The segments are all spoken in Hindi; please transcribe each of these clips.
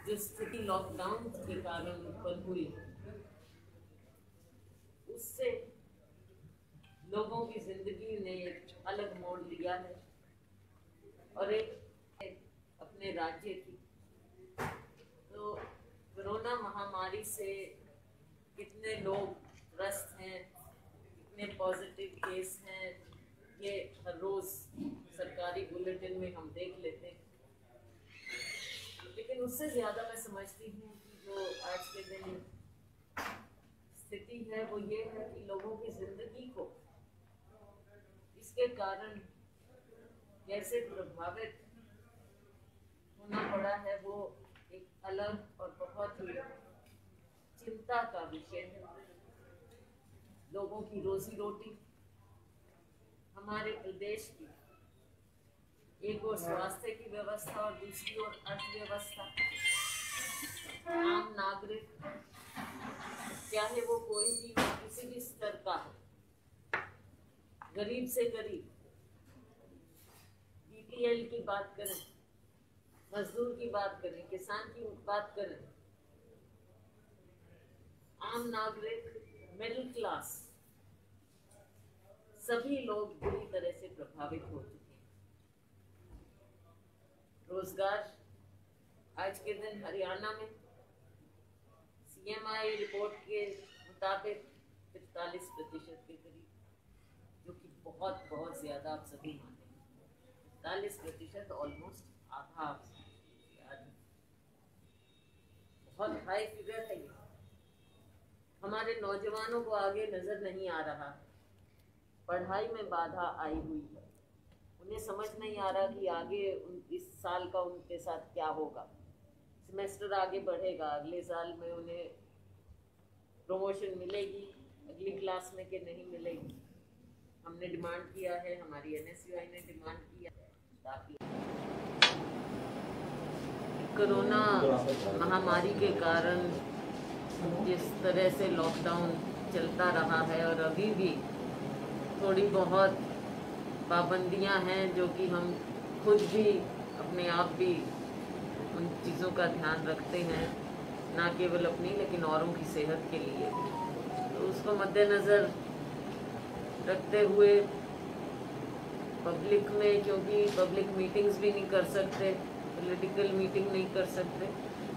जो स्थिति लॉकडाउन के कारण उत्पन्न हुई, उससे लोगों की जिंदगी ने एक अलग मोड़ लिया है और एक अपने राज्य की। तो कोरोना महामारी से कितने लोग ग्रस्त हैं, कितने पॉजिटिव केस हैं, ये हर रोज सरकारी बुलेटिन में हम देख लेते हैं। लेकिन उससे ज्यादा मैं समझती हूँ कि जो आज के दिन स्थिति है वो ये है कि लोगों की जिंदगी को इसके कारण कैसे प्रभावित होना पड़ा है, वो एक अलग और बहुत ही चिंता का विषय है। लोगों की रोजी रोटी, हमारे प्रदेश की एक और स्वास्थ्य की व्यवस्था और दूसरी ओर अर्थव्यवस्था, आम नागरिक चाहे वो कोई भी किसी भी स्तर का हो, गरीब से गरीब, बीपीएल की बात करें, मजदूर की बात करें, किसान की बात करें, आम नागरिक, मिडिल क्लास, सभी लोग बुरी तरह से प्रभावित हो चुके हैं। रोजगार आज के दिन हरियाणा में सीएमआई रिपोर्ट के मुताबिक 45% के करीब, जो कि बहुत बहुत ज्यादा आप सभी मानते हैं। 45% ऑलमोस्ट आधा, बहुत हाई फिगर है ये। हमारे नौजवानों को आगे नजर नहीं आ रहा, पढ़ाई में बाधा आई हुई है, उन्हें समझ नहीं आ रहा कि आगे इस साल का उनके साथ क्या होगा। सेमेस्टर आगे बढ़ेगा, अगले साल में उन्हें प्रमोशन मिलेगी, अगली क्लास में कि नहीं मिलेगी। हमने डिमांड किया है, हमारी एनएसयूआई ने डिमांड किया ताकि कोरोना महामारी के कारण जिस तरह से लॉकडाउन चलता रहा है और अभी भी थोड़ी बहुत पाबंदियां हैं जो कि हम खुद भी अपने आप भी उन चीज़ों का ध्यान रखते हैं, ना केवल अपनी लेकिन औरों की सेहत के लिए। तो उसको मद्देनज़र रखते हुए पब्लिक में, क्योंकि पब्लिक मीटिंग्स भी नहीं कर सकते, पॉलिटिकल मीटिंग नहीं कर सकते,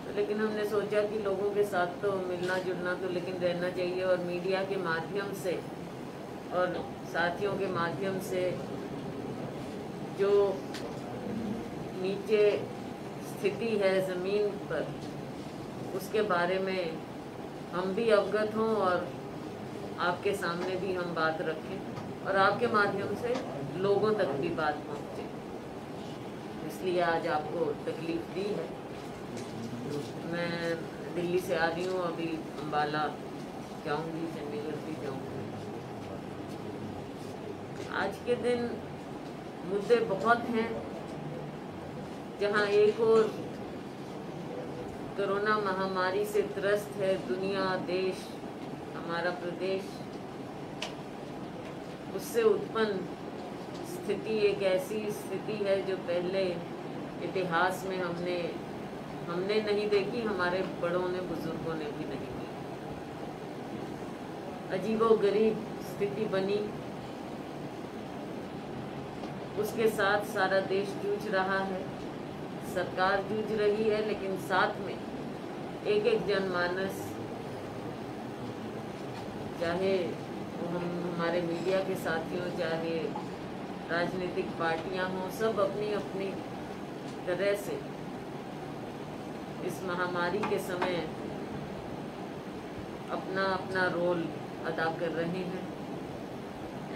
तो लेकिन हमने सोचा कि लोगों के साथ तो मिलना जुलना तो लेकिन रहना चाहिए, और मीडिया के माध्यम से और साथियों के माध्यम से जो नीचे स्थिति है ज़मीन पर, उसके बारे में हम भी अवगत हों और आपके सामने भी हम बात रखें और आपके माध्यम से लोगों तक भी बात पहुँचे। इसलिए आज आपको तकलीफ दी है। मैं दिल्ली से आ रही हूँ, अभी अम्बाला जाऊँगी, चंडीगढ़ भी जाऊँगी। आज के दिन मुद्दे बहुत हैं, जहाँ एक और कोरोना महामारी से त्रस्त है दुनिया, देश, हमारा प्रदेश। उससे उत्पन्न स्थिति एक ऐसी स्थिति है जो पहले इतिहास में हमने नहीं देखी, हमारे बड़ों ने, बुजुर्गों ने भी नहीं की। अजीबोगरीब स्थिति बनी, उसके साथ सारा देश जूझ रहा है, सरकार जूझ रही है, लेकिन साथ में एक एक जनमानस, चाहे वो हमारे मीडिया के साथी हों, चाहे राजनीतिक पार्टियां हों, सब अपनी अपनी तरह से इस महामारी के समय अपना अपना रोल अदा कर रहे हैं।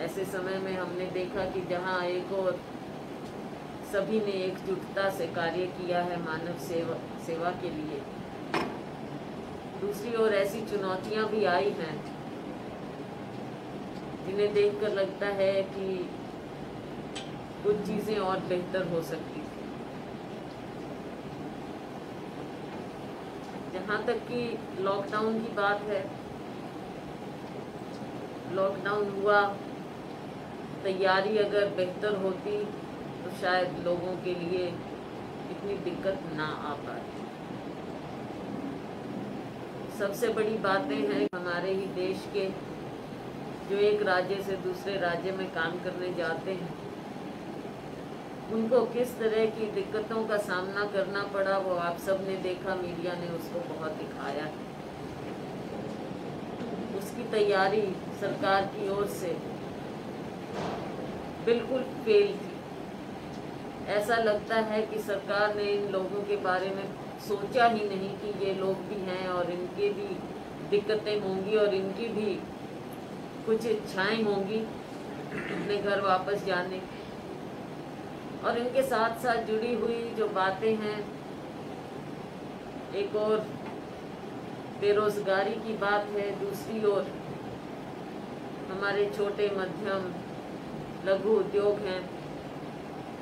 ऐसे समय में हमने देखा कि जहां एक और सभी ने एकजुटता से कार्य किया है मानव सेवा के लिए, दूसरी ओर ऐसी चुनौतियां भी आई हैं जिन्हें देखकर लगता है कि कुछ चीज़ें और बेहतर हो सकती थी। जहाँ तक कि लॉकडाउन की बात है, लॉकडाउन हुआ, तैयारी अगर बेहतर होती तो शायद लोगों के लिए इतनी दिक्कत ना आ पाती। सबसे बड़ी बातें हैं हमारे ही देश के जो एक राज्य से दूसरे राज्य में काम करने जाते हैं, उनको किस तरह की दिक्कतों का सामना करना पड़ा वो आप सब ने देखा, मीडिया ने उसको बहुत दिखाया है। उसकी तैयारी सरकार की ओर से बिल्कुल फेल थी। ऐसा लगता है कि सरकार ने इन लोगों के बारे में सोचा ही नहीं कि ये लोग भी हैं और इनके भी दिक्कतें होंगी और इनकी भी कुछ इच्छाएं होंगी अपने घर वापस जाने की। और इनके साथ साथ जुड़ी हुई जो बातें हैं, एक और बेरोजगारी की बात है, दूसरी ओर हमारे छोटे मध्यम लघु उद्योग हैं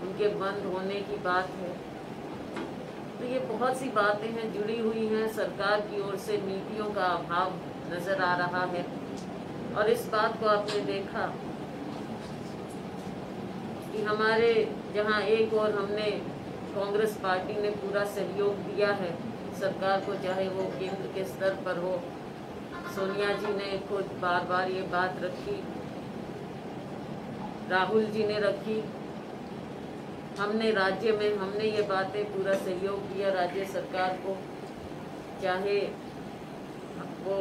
उनके बंद होने की बात है। तो ये बहुत सी बातें हैं जुड़ी हुई हैं। सरकार की ओर से नीतियों का अभाव नजर आ रहा है और इस बात को आपने देखा कि हमारे जहां एक और हमने कांग्रेस पार्टी ने पूरा सहयोग दिया है सरकार को, चाहे वो केंद्र के स्तर पर हो। सोनिया जी ने खुद बार बार ये बात रखी, राहुल जी ने रखी, हमने राज्य में हमने ये बातें पूरा सहयोग दिया राज्य सरकार को, चाहे वो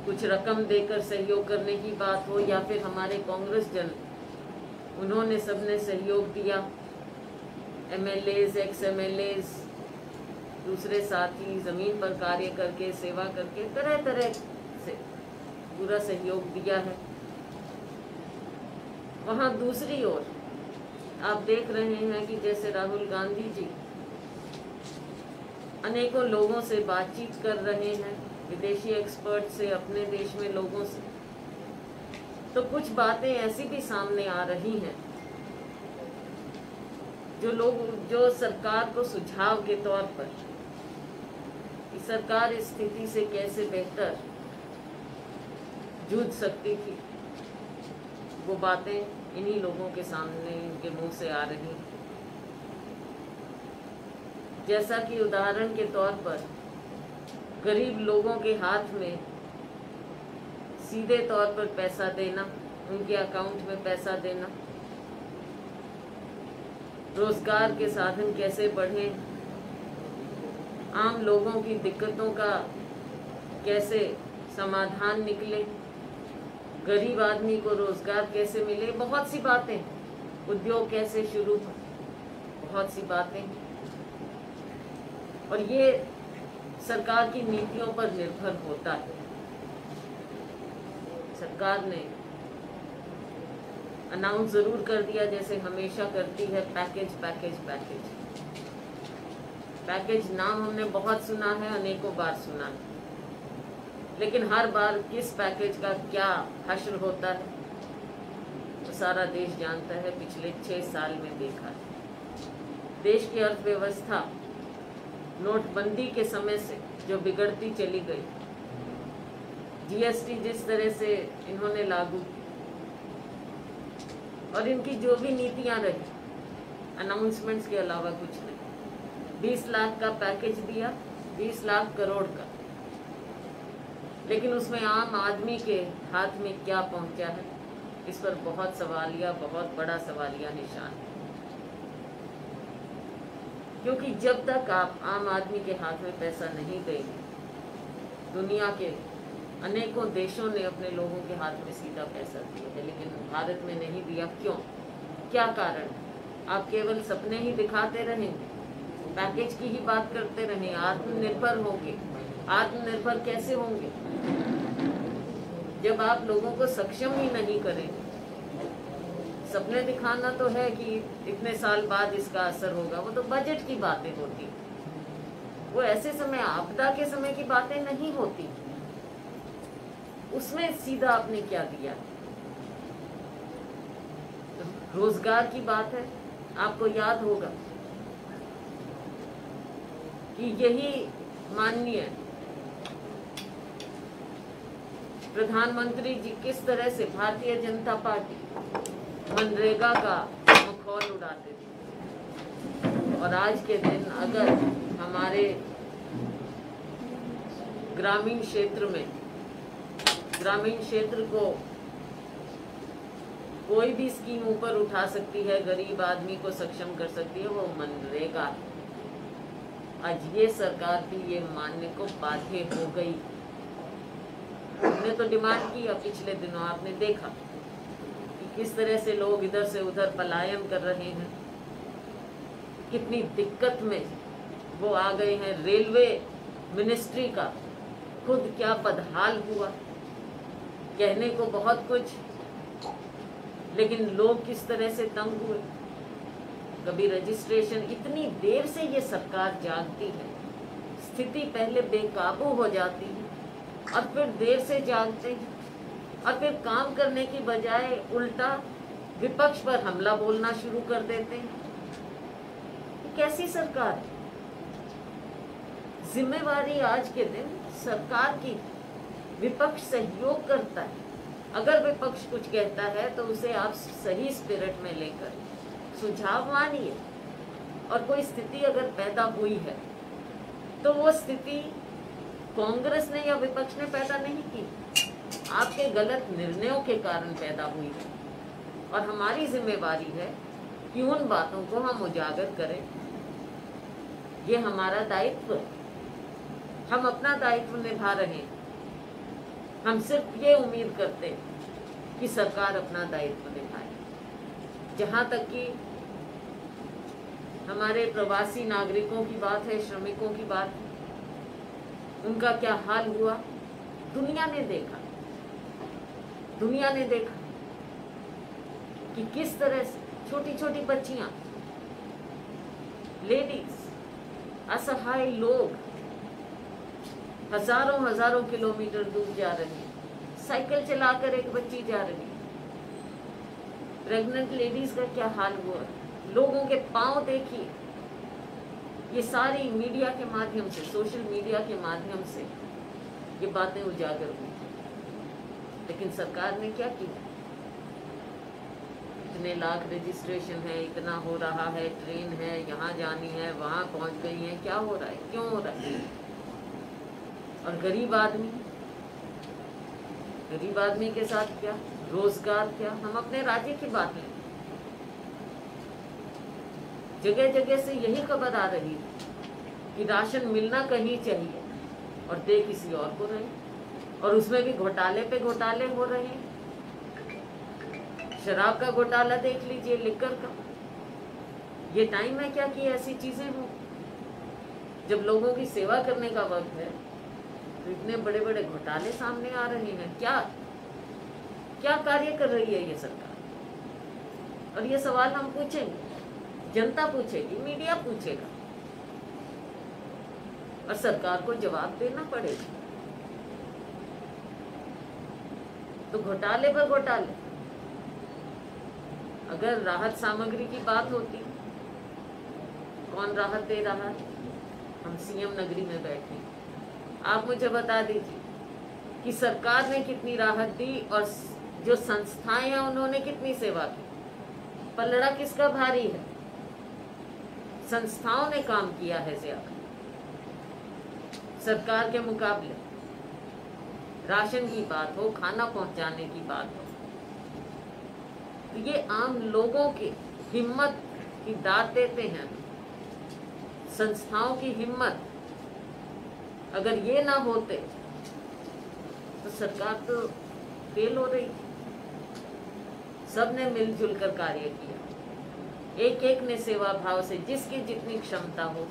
कुछ रकम देकर सहयोग करने की बात हो या फिर हमारे कांग्रेस जन, उन्होंने सबने सहयोग दिया। MLAs, ex-MLAs, दूसरे साथी जमीन पर कार्य करके सेवा करके तरह तरह से पूरा सहयोग दिया है। वहाँ दूसरी ओर आप देख रहे हैं कि जैसे राहुल गांधी जी अनेकों लोगों से बातचीत कर रहे हैं, विदेशी एक्सपर्ट से, अपने देश में लोगों से, तो कुछ बातें ऐसी भी सामने आ रही हैं जो सरकार को सुझाव के तौर पर कि सरकार इस स्थिति से कैसे बेहतर जूझ सकती थी, वो बातें इन्हीं लोगों के सामने इनके मुंह से आ रही हैं। जैसा कि उदाहरण के तौर पर गरीब लोगों के हाथ में सीधे तौर पर पैसा देना, उनके अकाउंट में पैसा देना, रोजगार के साधन कैसे बढ़े, आम लोगों की दिक्कतों का कैसे समाधान निकले, गरीब आदमी को रोजगार कैसे मिले, बहुत सी बातें, उद्योग कैसे शुरू हो, बहुत सी बातें। और ये सरकार की नीतियों पर निर्भर होता है। सरकार ने अनाउंस जरूर कर दिया, जैसे हमेशा करती है, पैकेज पैकेज पैकेज पैकेज। नाम हमने बहुत सुना है, अनेकों बार सुना है, लेकिन हर बार किस पैकेज का क्या हश्र होता है तो सारा देश जानता है। पिछले 6 साल में देखा है देश की अर्थव्यवस्था नोटबंदी के समय से जो बिगड़ती चली गई, GST जिस तरह से इन्होंने लागू की और इनकी जो भी नीतियां रही, अनाउंसमेंट्स के अलावा कुछ नहीं। 20 लाख का पैकेज दिया, 20 लाख करोड़ का, लेकिन उसमें आम आदमी के हाथ में क्या पहुंचा है, इस पर बहुत बड़ा सवालिया निशान है। क्योंकि जब तक आप आम आदमी के हाथ में पैसा नहीं देंगे, दुनिया के अनेकों देशों ने अपने लोगों के हाथ में सीधा पैसा दिया है, लेकिन भारत में नहीं दिया। क्यों? क्या कारण? आप केवल सपने ही दिखाते रहेंगे, पैकेज की ही बात करते रहें, आत्मनिर्भर होंगे। आत्मनिर्भर कैसे होंगे जब आप लोगों को सक्षम ही नहीं करेंगे? सपने दिखाना तो है कि इतने साल बाद इसका असर होगा, वो तो बजट की बातें होती, वो ऐसे समय, आपदा के समय की बातें नहीं होती। उसमें सीधा आपने क्या दिया? रोजगार की बात है। आपको याद होगा कि यही माननीय प्रधानमंत्री जी किस तरह से भारतीय जनता पार्टी मनरेगा का मखौल उड़ाते थे, और आज के दिन अगर हमारे ग्रामीण क्षेत्र में, ग्रामीण क्षेत्र को कोई भी स्कीम ऊपर उठा सकती है, गरीब आदमी को सक्षम कर सकती है, वो मनरेगा। आज ये सरकार भी ये मानने को बाध्य हो गई। हमने तो डिमांड किया, पिछले दिनों आपने देखा कि किस तरह से लोग इधर से उधर पलायन कर रहे हैं, कितनी दिक्कत में वो आ गए हैं। रेलवे मिनिस्ट्री का खुद क्या बदहाल हुआ, कहने को बहुत कुछ, लेकिन लोग किस तरह से तंग हुए। कभी रजिस्ट्रेशन, इतनी देर से ये सरकार जागती है, स्थिति पहले बेकाबू हो जाती है और फिर देर से जागते हैं और फिर काम करने की बजाय उल्टा विपक्ष पर हमला बोलना शुरू कर देते हैं। कैसी सरकार है? जिम्मेवारी आज के दिन सरकार की, विपक्ष सहयोग करता है। अगर विपक्ष कुछ कहता है तो उसे आप सही स्पिरिट में लेकर सुझाव मानिए, और कोई स्थिति अगर पैदा हुई है तो वो स्थिति कांग्रेस ने या विपक्ष ने पैदा नहीं की, आपके गलत निर्णयों के कारण पैदा हुई है। और हमारी जिम्मेवारी है कि उन बातों को हम उजागर करें। ये हमारा दायित्व है, हम अपना दायित्व निभा रहे हैं। हम सिर्फ ये उम्मीद करते हैं कि सरकार अपना दायित्व निभाए। जहाँ तक कि हमारे प्रवासी नागरिकों की बात है, श्रमिकों की बात है, उनका क्या हाल हुआ दुनिया ने देखा। दुनिया ने देखा कि किस तरह से छोटी छोटी बच्चियां, लेडीज, असहाय लोग हजारों हजारों किलोमीटर दूर जा रही है, साइकिल चलाकर एक बच्ची जा रही है। प्रेग्नेंट लेडीज का क्या हाल हुआ, लोगों के पांव देखिए। ये सारी मीडिया के माध्यम से, सोशल मीडिया के माध्यम से ये बातें उजागर हुई, लेकिन सरकार ने क्या किया? इतने लाख रजिस्ट्रेशन है, इतना हो रहा है, ट्रेन है, यहाँ जानी है, वहाँ पहुँच गई है, क्या हो रहा है, क्यों हो रहा है? और गरीब आदमी के साथ क्या, रोजगार क्या? हम अपने राज्य की बात लें, जगह जगह से यही खबर आ रही है कि राशन मिलना कहीं चाहिए और दे किसी और को रहे, और उसमें भी घोटाले पे घोटाले हो रहे हैं। शराब का घोटाला देख लीजिए, लिकर का। ये टाइम है क्या कि ऐसी चीजें हो? जब लोगों की सेवा करने का वक्त है तो इतने बड़े बड़े घोटाले सामने आ रहे हैं। क्या क्या कार्य कर रही है ये सरकार? और ये सवाल हम पूछेंगे, जनता पूछेगी, मीडिया पूछेगा, और सरकार को जवाब देना पड़ेगा। तो घोटाले पर घोटाले। अगर राहत सामग्री की बात होती, कौन राहत दे रहा है? हम सीएम नगरी में बैठे, आप मुझे बता दीजिए कि सरकार ने कितनी राहत दी और जो संस्थाएं हैं उन्होंने कितनी सेवा की। पलड़ा किसका भारी है? संस्थाओं ने काम किया है ज्यादा सरकार के मुकाबले। राशन की बात हो, खाना पहुंचाने की बात हो, तो ये आम लोगों की हिम्मत की दाद देते हैं। संस्थाओं की हिम्मत, अगर ये ना होते तो सरकार तो फेल हो रही। सबने मिलजुल कर कार्य किया, एक एक ने सेवा भाव से जिसकी जितनी क्षमता हो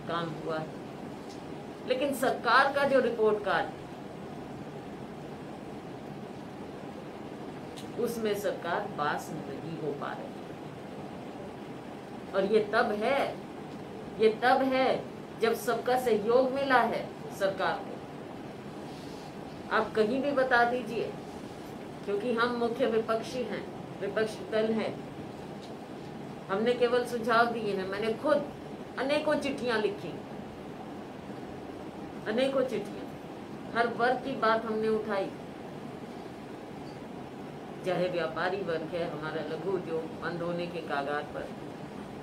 काम हुआ। लेकिन सरकार का जो रिपोर्ट कार्ड, उसमें सरकार पास नहीं हो पा रही। और ये तब है जब सबका सहयोग मिला है सरकार को। आप कहीं भी बता दीजिए, क्योंकि हम मुख्य विपक्षी हैं, विपक्षी दल हैं, हमने केवल सुझाव दिए हैं। मैंने खुद अनेकों चिट्ठियां लिखी, अनेकों चिट्ठियां, हर वर्ग की बात हमने उठाई। चाहे व्यापारी वर्ग है, हमारा लघु उद्योग बंद होने के कागार पर,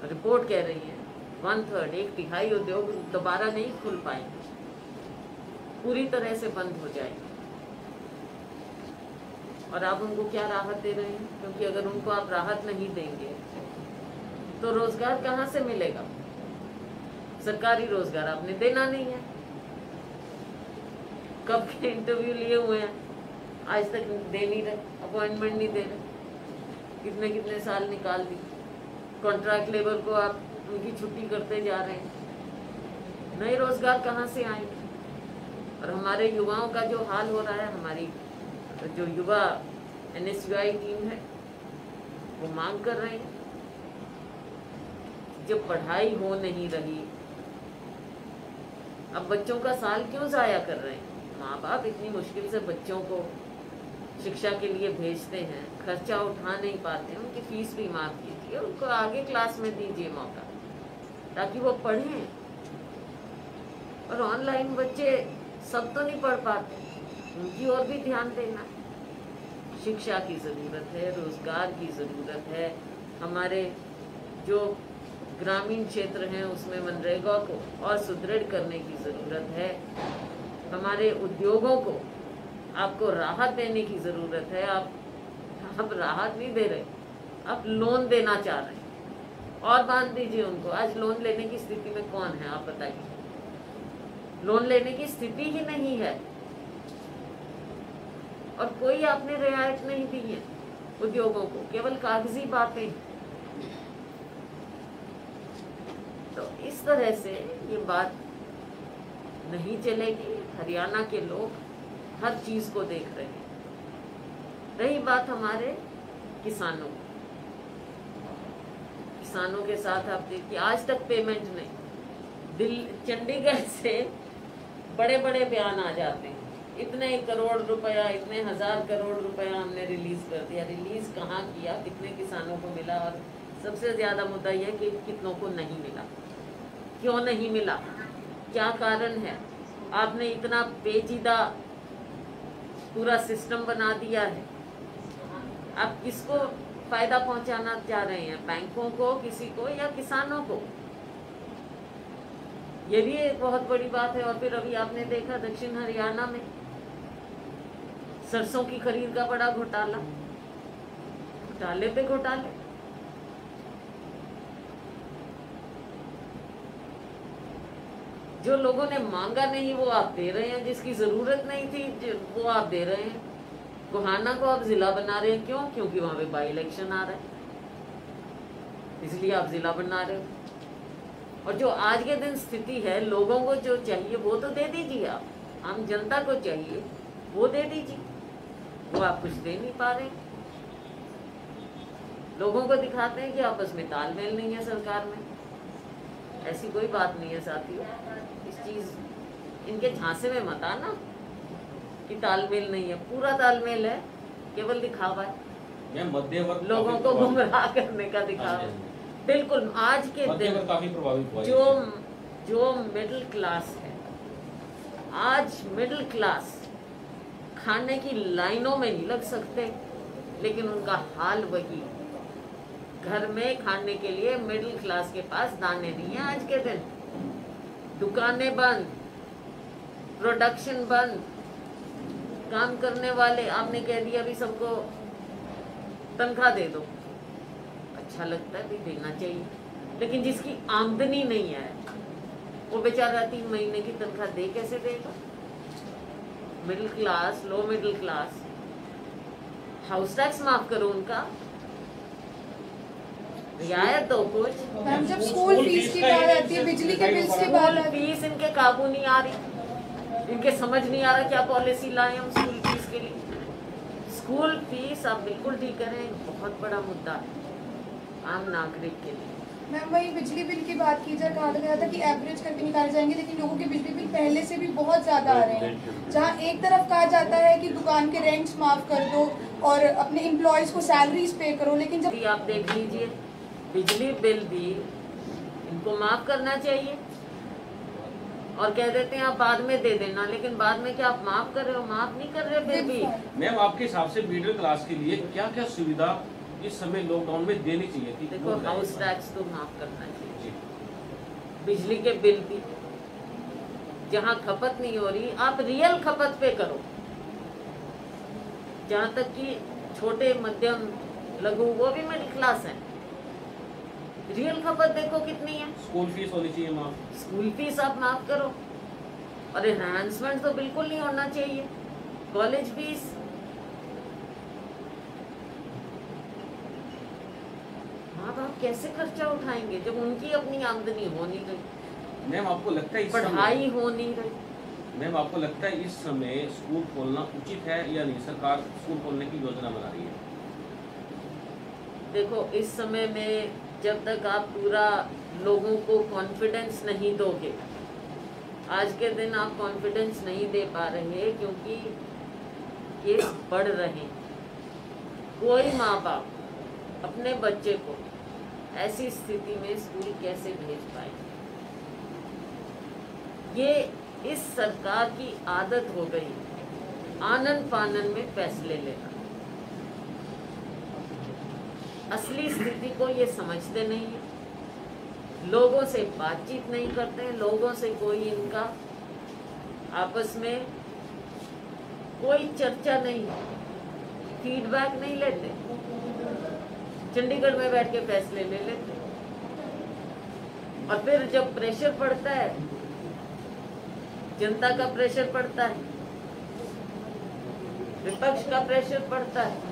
रिपोर्ट कह रही है 1/3, 1/3 उद्योग दोबारा नहीं खुल पाएंगे। पूरी तरह से बंद हो जाएगी। और आप उनको क्या राहत दे रहे हैं? क्योंकि अगर उनको आप राहत नहीं देंगे तो रोजगार कहाँ से मिलेगा? सरकारी रोजगार आपने देना नहीं है। कब के इंटरव्यू लिए हुए हैं, आज तक दे नहीं रहे, अपॉइंटमेंट नहीं दे रहे, कितने कितने साल निकाल दी। कॉन्ट्रैक्ट लेबर को आप उनकी छुट्टी करते जा रहे हैं। नए रोजगार कहाँ से आएंगे? और हमारे युवाओं का जो हाल हो रहा है, हमारी जो युवा NSUI टीम है वो मांग कर रहे हैं, जब पढ़ाई हो नहीं रही, अब बच्चों का साल क्यों जाया कर रहे हैं? माँ बाप इतनी मुश्किल से बच्चों को शिक्षा के लिए भेजते हैं, खर्चा उठा नहीं पाते, उनकी फीस भी माफ कीजिए, उनको आगे क्लास में दीजिए मौका ताकि वो पढ़ें। और ऑनलाइन बच्चे सब तो नहीं पढ़ पाते, उनकी ओर भी ध्यान देना। शिक्षा की ज़रूरत है, रोजगार की ज़रूरत है। हमारे जो ग्रामीण क्षेत्र हैं उसमें मनरेगा को और सुदृढ़ करने की ज़रूरत है। हमारे उद्योगों को आपको राहत देने की ज़रूरत है। आप राहत नहीं दे रहे, आप लोन देना चाह रहे हैं और बांध दीजिए उनको। आज लोन लेने की स्थिति में कौन है, आप बताइए? लोन लेने की स्थिति ही नहीं है और कोई आपने रियायत नहीं दी है उद्योगों को, केवल कागजी बातें। तो इस तरह से ये बात नहीं चलेगी। हरियाणा के लोग हर चीज को देख रहे हैं। रही बात हमारे किसानों की, किसानों के साथ आप देखिए आज तक पेमेंट नहीं। चंडीगढ़ से बड़े बड़े बयान आ जाते हैं, इतने करोड़ रुपया, इतने 1000 करोड़ रुपया हमने रिलीज कर दिया। रिलीज कहाँ किया, कितने किसानों को मिला? और सबसे ज्यादा मुद्दा यह कि कितनों को नहीं मिला। क्यों नहीं मिला, क्या कारण है? आपने इतना पेचीदा पूरा सिस्टम बना दिया है। आप किसको फायदा पहुंचाना चाह रहे हैं? बैंकों को, किसी को, या किसानों को? ये भी एक बहुत बड़ी बात है। और फिर अभी आपने देखा दक्षिण हरियाणा में सरसों की खरीद का बड़ा घोटाला, घोटाले पे घोटाले। जो लोगों ने मांगा नहीं वो आप दे रहे हैं, जिसकी जरूरत नहीं थी वो आप दे रहे हैं। गोहाना को आप जिला बना रहे हैं, क्यों? क्योंकि वहां पे बाई इलेक्शन आ रहा है, इसलिए आप जिला बना रहे हो। और जो आज के दिन स्थिति है, लोगों को जो चाहिए वो तो दे दीजिए। आप आम जनता को चाहिए वो दे दीजिए, वो आप कुछ दे नहीं पा रहे। लोगों को दिखाते हैं कि आपस में तालमेल नहीं है सरकार में। ऐसी कोई बात नहीं है साथियों। इस चीज इनके झांसे में मत आना कि तालमेल नहीं है, पूरा तालमेल है, केवल दिखावा है, मध्यवर्ग लोगों को गुमराह करने का दिखावा। बिल्कुल आज के दिन काफी प्रभावित हुआ जो मिडिल क्लास है, आज मिडिल क्लास खाने की लाइनों में नहीं लग सकते, लेकिन उनका हाल वही। घर में खाने के लिए मिडिल क्लास के पास दाने नहीं है आज के दिन। दुकानें बंद, प्रोडक्शन बंद, काम करने वाले आपने कह दिया अभी सबको तनख्वाह दे दो। अच्छा लगता है भी, देना चाहिए, लेकिन जिसकी आमदनी नहीं है वो बेचारा 3 महीने की तनख्वाह दे कैसे देगा? Middle class, low middle class, house tax माफ करो उनका, रियायत दो कुछ। मैम जब स्कूल फीस की बात आती है, बिजली के बिल्स की बात आती है, फीस इनके काबू नहीं आ रही, इनके समझ नहीं आ रहा क्या पॉलिसी लाए हम स्कूल फीस के लिए। स्कूल फीस आप बिल्कुल ठीक करें, बहुत बड़ा मुद्दा है आम नागरिक के लिए। मैम वही बिजली बिल की बात की जाए, कहा गया था कि एवरेज करके निकाले जाएंगे, लेकिन लोगों के बिजली बिल पहले से भी बहुत ज्यादा आ रहे हैं। जहां एक तरफ कहा जाता है कि दुकान के रेंट्स माफ कर दो और अपने एम्प्लॉयज को सैलरीज पे करो, लेकिन जब आप देख लीजिए बिजली बिल भी इनको माफ करना चाहिए और कह देते हैं आप बाद में दे देना, लेकिन बाद में क्या आप माफ कर रहे हो? माफ नहीं कर रहे फिर भी। मैम आपके हिसाब से मिडिल क्लास के लिए क्या क्या सुविधा इस समय लॉकडाउन में देनी चाहिए थी? देखो, हाउस टैक्स तो माफ करना चाहिए, बिजली के बिल भी, जहाँ खपत नहीं हो रही आप रियल खपत पे करो। जहाँ तक कि छोटे मध्यम लघु वो भी मिडिल क्लास है, रियल खपत देखो कितनी है। स्कूल फीस होनी चाहिए माफ। स्कूल फीस आप माफ करो, और एनहांसमेंट तो बिल्कुल नहीं होना चाहिए। कॉलेज फीस, माँ बाप कैसे खर्चा उठाएंगे जब उनकी अपनी आमदनी हो नहीं रही, मैम आपको लगता है पढ़ाई हो नहीं रही? मैम आपको लगता है इस समय स्कूल खोलना उचित है या नहीं? सरकार स्कूल खोलने की योजना बना रही है। देखो इस समय में जब तक आप पूरा लोगों को कॉन्फिडेंस नहीं दोगे, आज के दिन आप कॉन्फिडेंस नहीं दे पा रहे क्योंकि केस बढ़ रहे हैं। कोई माँ बाप अपने बच्चे को ऐसी स्थिति में स्कूल कैसे भेज पाए? ये इस सरकार की आदत हो गई आनन फानन में फैसले लेना। असली स्थिति को ये समझते नहीं है, लोगों से बातचीत नहीं करते हैं, लोगों से कोई इनका आपस में कोई चर्चा नहीं, फीडबैक नहीं लेते, चंडीगढ़ में बैठ के फैसले ले लेते। और फिर जब प्रेशर पड़ता है, जनता का प्रेशर पड़ता है, विपक्ष का प्रेशर पड़ता है,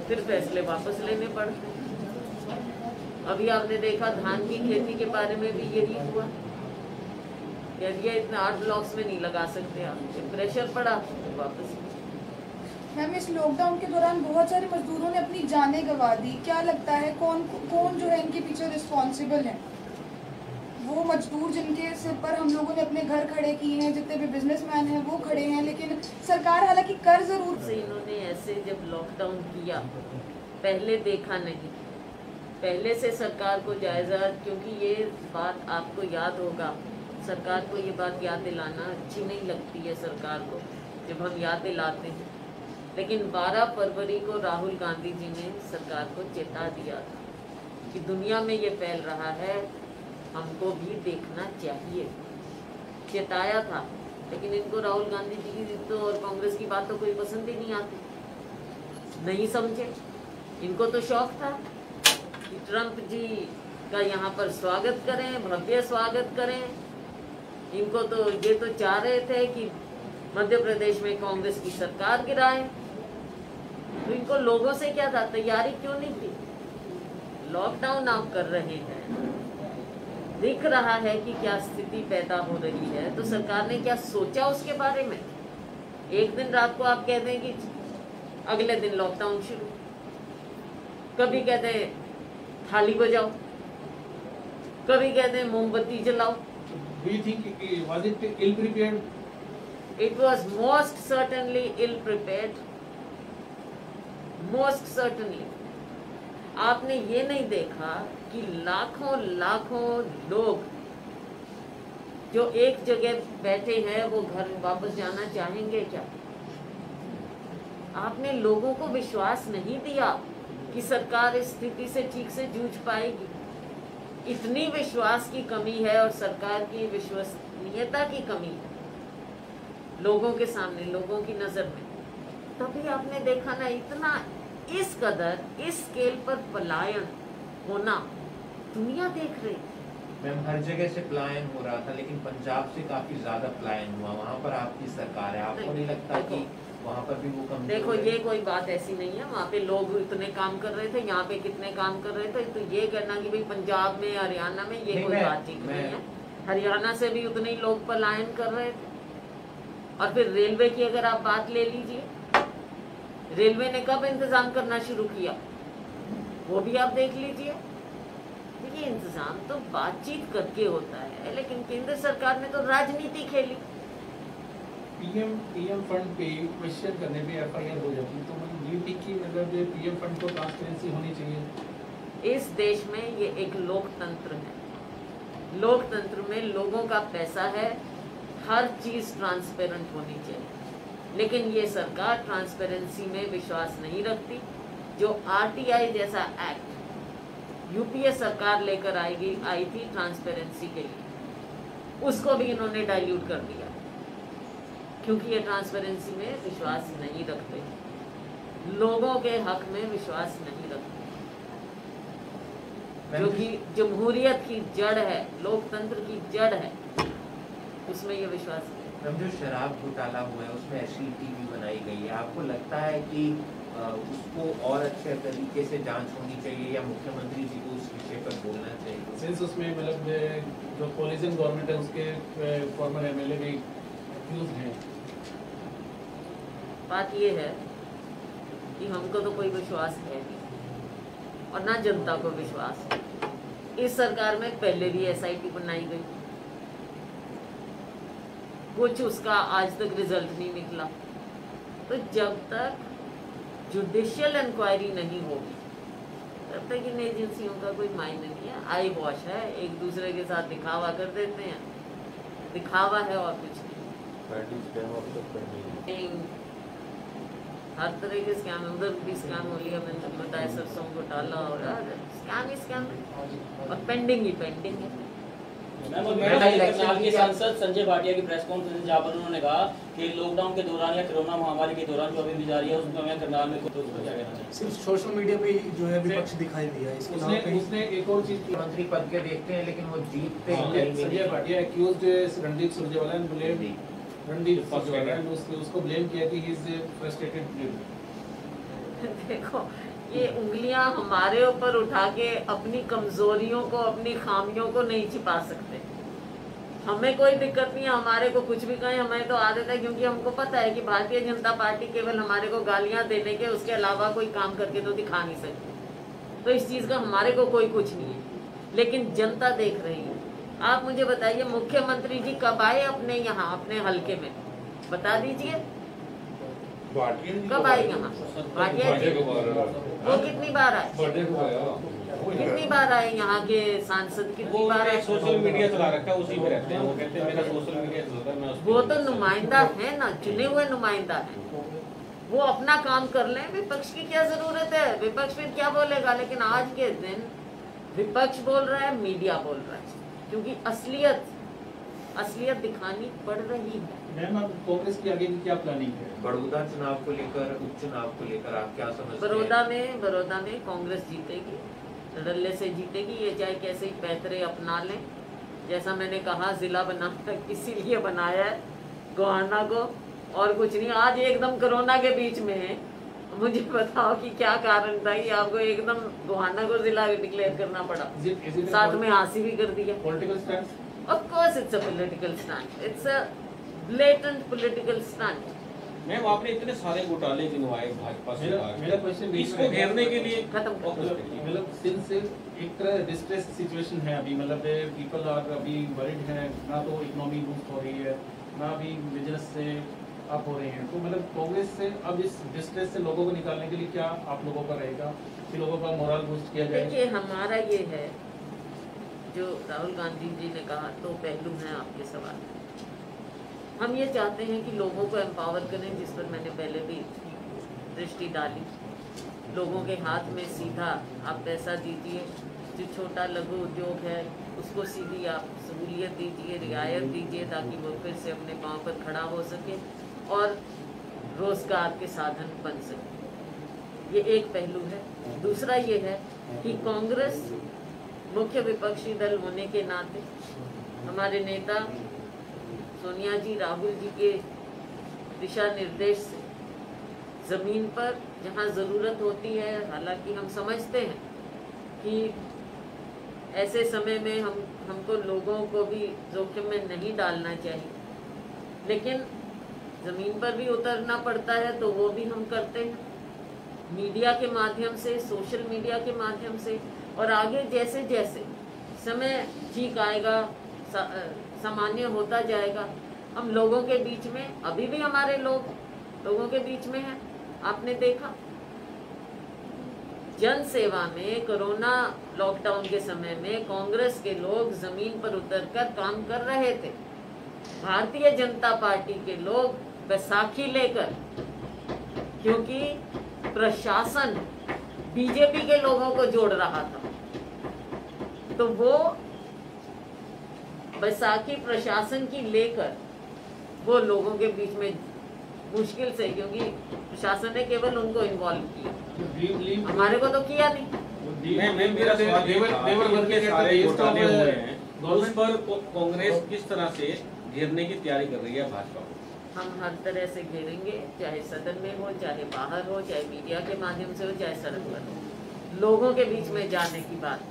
फिर फैसले वापस लेने पड़ते हैं। अभी आपने देखा धान की खेती के बारे में भी यही हुआ, ये इतने 8 ब्लॉक्स में नहीं लगा सकते आप, प्रेशर पड़ा तो वापस। मैम इस लॉकडाउन के दौरान बहुत सारे मजदूरों ने अपनी जानें गंवा दी, क्या लगता है कौन कौन जो है इनके पीछे रिस्पॉन्सिबल है? वो मजदूर जिनके सिर पर हम लोगों ने अपने घर खड़े किए हैं, जितने भी बिजनेसमैन हैं वो खड़े हैं, लेकिन सरकार हालांकि कर जरूर से इन्होंने ऐसे जब लॉकडाउन किया पहले देखा नहीं, पहले से सरकार को जायजा, क्योंकि ये बात आपको याद होगा, सरकार को ये बात याद दिलाना अच्छी नहीं लगती है सरकार को जब हम याद दिलाते हैं, लेकिन 12 फरवरी को राहुल गांधी जी ने सरकार को चेता दिया था कि दुनिया में ये फैल रहा है, हमको भी देखना चाहिए, चेताया था। लेकिन इनको राहुल गांधी जी की तो और कांग्रेस की बात तो कोई पसंद ही नहीं आती, नहीं समझे। इनको तो शौक था कि ट्रंप जी का यहाँ पर स्वागत करें, भव्य स्वागत करें। इनको तो ये तो चाह रहे थे कि मध्य प्रदेश में कांग्रेस की सरकार गिराए। तो इनको लोगों से क्या था, तैयारी क्यों नहीं थी? लॉकडाउन आप कर रहे हैं, दिख रहा है कि क्या स्थिति पैदा हो रही है, तो सरकार ने क्या सोचा उसके बारे में? एक दिन रात को आप कह दें कि अगले दिन लॉकडाउन शुरू, कभी कहते हैं थाली बजाओ, कभी कहते हैं मोमबत्ती जलाओ। Do you think was it ill prepared? It was most certainly ill prepared, most certainly। आपने ये नहीं देखा कि लाखों लाखों लोग जो एक जगह बैठे हैं वो घर वापस जाना चाहेंगे क्या? आपने लोगों को विश्वास नहीं दिया कि सरकार इस स्थिति से ठीक से जूझ पाएगी। इतनी विश्वास की कमी है और सरकार की विश्वसनीयता की कमी है लोगों के सामने, लोगों की नजर में। तभी आपने देखा ना इतना इस कदर इस स्केल पर पलायन होना दुनिया देख रही। मैम हर जगह से पलायन हो रहा था, लेकिन पंजाब से काफी ज्यादा पलायन हुआ, वहाँ पर आपकी सरकार है, आपको नहीं लगता कि वहाँ पर भी वो कम? देखो ये कोई बात ऐसी नहीं है, वहाँ पे लोग इतने काम कर रहे थे, यहाँ पे कितने काम कर रहे थे, तो ये कहना कि भाई पंजाब में हरियाणा में ये कोई बात ठीक नहीं है। हरियाणा से भी उतने ही लोग पलायन कर रहे थे। और फिर रेलवे की अगर आप बात ले लीजिए, रेलवे ने कब इंतजाम करना शुरू किया वो भी आप देख लीजिए। देखिए इंतजाम तो बातचीत करके होता है, लेकिन केंद्र सरकार ने तो राजनीति खेली। पीएम फंड पे क्वेश्चन करने पे एफआईआर हो जाती है, तो मतलब ये ठीक कि मतलब पीएम फंड को ट्रांसपेरेंसी होनी चाहिए। इस देश में ये एक लोकतंत्र है, लोकतंत्र में लोगों का पैसा है, हर चीज ट्रांसपेरेंट होनी चाहिए। लेकिन ये सरकार ट्रांसपेरेंसी में विश्वास नहीं रखती। जो आरटीआई जैसा एक्ट यूपीए सरकार लेकर आई थी ट्रांसपेरेंसी के लिए, उसको भी इन्होंने डाइल्यूट कर दिया, क्योंकि ये ट्रांसपेरेंसी में विश्वास नहीं रखते, लोगों के हक में विश्वास नहीं रखते, जो कि जमहूरियत की जड़ है, लोकतंत्र की जड़ है, उसमें ये विश्वास नहीं। मैम, जो शराब घोटाला हुआ है उसमें SCT भी बनाई गई है, आपको लगता है कि उसको और अच्छे तरीके से जांच होनी चाहिए या मुख्यमंत्री जी को उस विषय पर बोलना चाहिए? सिंस उसमें मतलब जो कोलिशन गवर्नमेंट है उसके फॉर्मर MLA भी एक्यूज हैं। बात ये है कि हमको तो कोई विश्वास है नहीं और ना जनता को विश्वास है। इस सरकार में पहले भी SIT बनाई गई, कुछ उसका आज तक रिजल्ट नहीं निकला। तो जब तक जुडिशियल इंक्वायरी नहीं होगी तब तक इन एजेंसियों का कोई मायने नहीं है। आई वॉश है, एक दूसरे के साथ दिखावा कर देते हैं, दिखावा है और कुछ नहीं। हर तरह के स्कैम, उधर भी स्कैम हो लिया, मैंने बताया सरसों घोटाला और स्कैम ही स्कैम और पेंडिंग ही पेंडिंग है। मैम, करनाल के सांसद संजय भाटिया की प्रेस कॉन्फ्रेंस जहाँ पर उन्होंने कहा कि लॉकडाउन के दौरान या कोरोना महामारी के दौरान जो अभी भी जारी है उसमें मैं करनाल में तो उसको क्या कहना चाहिए? सिर्फ सोशल मीडिया पे जो है विपक्ष दिखाई दिया, इसके अलावा कहीं उसने एक और चीज की। मंत्री पद के देखते हैं लेकिन वो जीतते हैं। संजय भाटिया एक्यूज्ड रणदीप सुरजेवाला ने ब्लेम रणदीप सुरजेवाला ने उसको ब्लेम किया कि ही इज फ्रस्ट्रेटेड। देखो, ये उंगलियां हमारे ऊपर उठा के अपनी कमजोरियों को, अपनी खामियों को नहीं छिपा सकते। हमें कोई दिक्कत नहीं है, हमारे को कुछ भी कहें, हमें तो आदत है, क्योंकि हमको पता है कि भारतीय जनता पार्टी केवल हमारे को गालियां देने के, उसके अलावा कोई काम करके तो दिखा नहीं सकती। तो इस चीज का हमारे को कोई कुछ नहीं है, लेकिन जनता देख रही है। आप मुझे बताइए, मुख्यमंत्री जी कब आए अपने यहाँ, अपने हल्के में, बता दीजिए कब आए यहाँ? भाटिया जी वो कितनी बार आए, कितनी बार आए यहाँ के सांसद, कितनी बार आए? सोशल मीडिया चला रखा है, उसी में रहते हैं, वो कहते हैं मेरा सोशल मीडिया चलता है, मैं उस वो तो नुमाइंदा है ना, चुने हुए नुमाइंदा है, वो अपना काम कर लें, विपक्ष की क्या जरूरत है? विपक्ष फिर क्या बोलेगा? लेकिन आज के दिन विपक्ष बोल रहा है, मीडिया बोल रहा है, क्योंकि असलियत दिखानी पड़ रही है। मैम, अब कांग्रेस की आगे की क्या प्लानिंग है? बड़ौदा चुनाव को लेकर, उपचुनाव को लेकर आप क्या समझते हैं? बड़ौदा में कांग्रेस जीतेगी, धड़ल्ले से जीतेगी। ये चाहे कैसे ही पैतरे अपना लें, जैसा मैंने कहा जिला बनाना इसीलिए बनाया है गोहाना को, और कुछ नहीं। आज एकदम कोरोना के बीच में है, मुझे बताओ कि क्या कारण था कि आपको एकदम गोहाना को जिला डिक्लेयर करना पड़ा, साथ में हासिल भी कर दिया। Political stand? Of course it's a political stunt, it's a blatant political stunt. Ma'am, आपने इतने सारे घोटाले गिनवाए भाजपा से, मेरा क्वेश्चन इसको घेरने के लिए खत्म मतलब सिंस एक तरह डिस्ट्रेस सिचुएशन है अभी, मतलब पीपल आर अभी वरीड हैं, ना तो इकोनॉमी बूस्ट हो रही है, ना भी बिजनेस से अप हो रहे हैं। तो मतलब कांग्रेस से अब इस डिस्ट्रेस से लोगों को निकालने के लिए क्या आप लोगों का रहेगा कि लोगों का मोरल बूस्ट किया जाए? देखिए, हमारा ये है, जो राहुल गांधी जी ने कहा, तो पहलू हैं आपके सवाल। हम ये चाहते हैं कि लोगों को एम्पावर करें, जिस पर मैंने पहले भी दृष्टि डाली। लोगों के हाथ में सीधा आप पैसा दीजिए, जो छोटा लघु उद्योग है उसको सीधी आप सहूलियत दीजिए, रियायत दीजिए, ताकि वो फिर से अपने पाँव पर खड़ा हो सके और रोजगार के साधन बन सके। ये एक पहलू है। दूसरा ये है कि कांग्रेस मुख्य विपक्षी दल होने के नाते हमारे नेता सोनिया जी, राहुल जी के दिशा निर्देश से जमीन पर जहां जरूरत होती है, हालांकि हम समझते हैं कि ऐसे समय में हमको लोगों को भी जोखिम में नहीं डालना चाहिए, लेकिन जमीन पर भी उतरना पड़ता है, तो वो भी हम करते हैं मीडिया के माध्यम से, सोशल मीडिया के माध्यम से। और आगे जैसे जैसे समय ठीक आएगा, सामान्य होता जाएगा, हम लोगों के बीच में, अभी भी हमारे लोग लोगों के बीच में हैं। आपने देखा जन सेवा में, कोरोना लॉकडाउन के समय में कांग्रेस के लोग जमीन पर उतरकर काम कर रहे थे। भारतीय जनता पार्टी के लोग बैसाखी लेकर, क्योंकि प्रशासन बीजेपी के लोगों को जोड़ रहा था, तो वो बैसाखी प्रशासन की लेकर वो लोगों के बीच में मुश्किल से, क्योंकि प्रशासन ने केवल उनको इन्वॉल्व किया, हमारे को तो किया नहीं। मेरा सवाल ये था कि इनके सारे घोटाले हुए हैं, उस पर कांग्रेस किस तरह से घेरने की तैयारी कर रही है भाजपा को? हम हर तरह से घेरेंगे, चाहे सदन में हो, चाहे बाहर हो, चाहे मीडिया के माध्यम से हो, चाहे सड़क पर हो, लोगों के बीच में जाने की बात,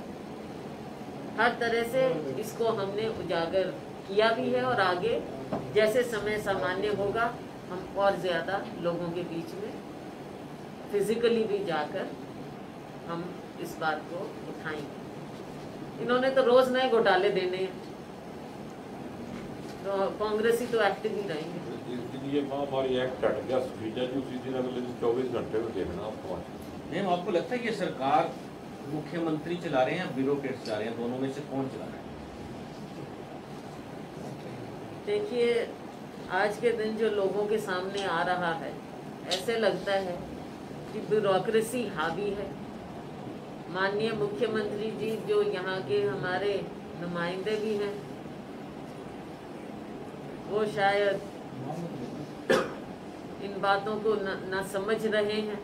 हर तरह से इसको हमने उजागर किया भी है, और आगे जैसे समय सामान्य होगा हम और ज़्यादा लोगों के बीच में फिजिकली भी जाकर हम इस बात को उठाएंगे। इन्होंने तो रोज नए घोटाले देने हैं, तो कांग्रेस ही तो एक्टिव ही रहेंगे। ये महामारी एक्ट हट गया, सुविधा जी उसी दिन अगले दिन 24 घंटे में देखना आपको। नहीं, आपको लगता है कि सरकार मुख्यमंत्री चला रहे हैं या ब्यूरोक्रेट्स चला रहे हैं, दोनों में से कौन चला रहा है? देखिए, आज के दिन जो लोगों के सामने आ रहा है, ऐसे लगता है कि ब्यूरोक्रेसी हावी है। माननीय मुख्यमंत्री जी जो यहाँ के हमारे नुमाइंदे भी हैं, वो शायद इन बातों को न समझ रहे हैं,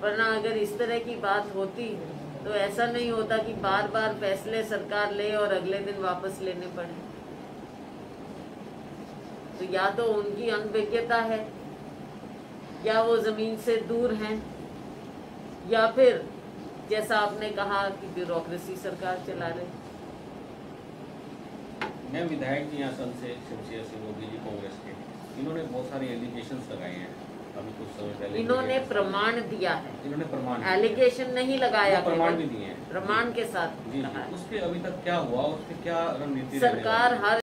वरना अगर इस तरह की बात होती तो ऐसा नहीं होता कि बार बार फैसले सरकार ले और अगले दिन वापस लेने पड़े। तो या तो उनकी अनभिज्ञता है, या वो जमीन से दूर हैं, या फिर जैसा आपने कहा कि ब्यूरोक्रेसी सरकार चला रही। मैं विधायक जी यहाँ से शमशेर सिंह मोदी जी कांग्रेस के, इन्होंने बहुत सारे एलिगेशंस लगाए हैं अभी कुछ समय पहले। इन्होंने प्रमाण दिया है, इन्होंने प्रमाण, एलिगेशन नहीं लगाया, प्रमाण भी दिए हैं, प्रमाण के साथ जी, कहा है। उस पे अभी तक क्या हुआ, उस पे क्या रणनीति सरकार हर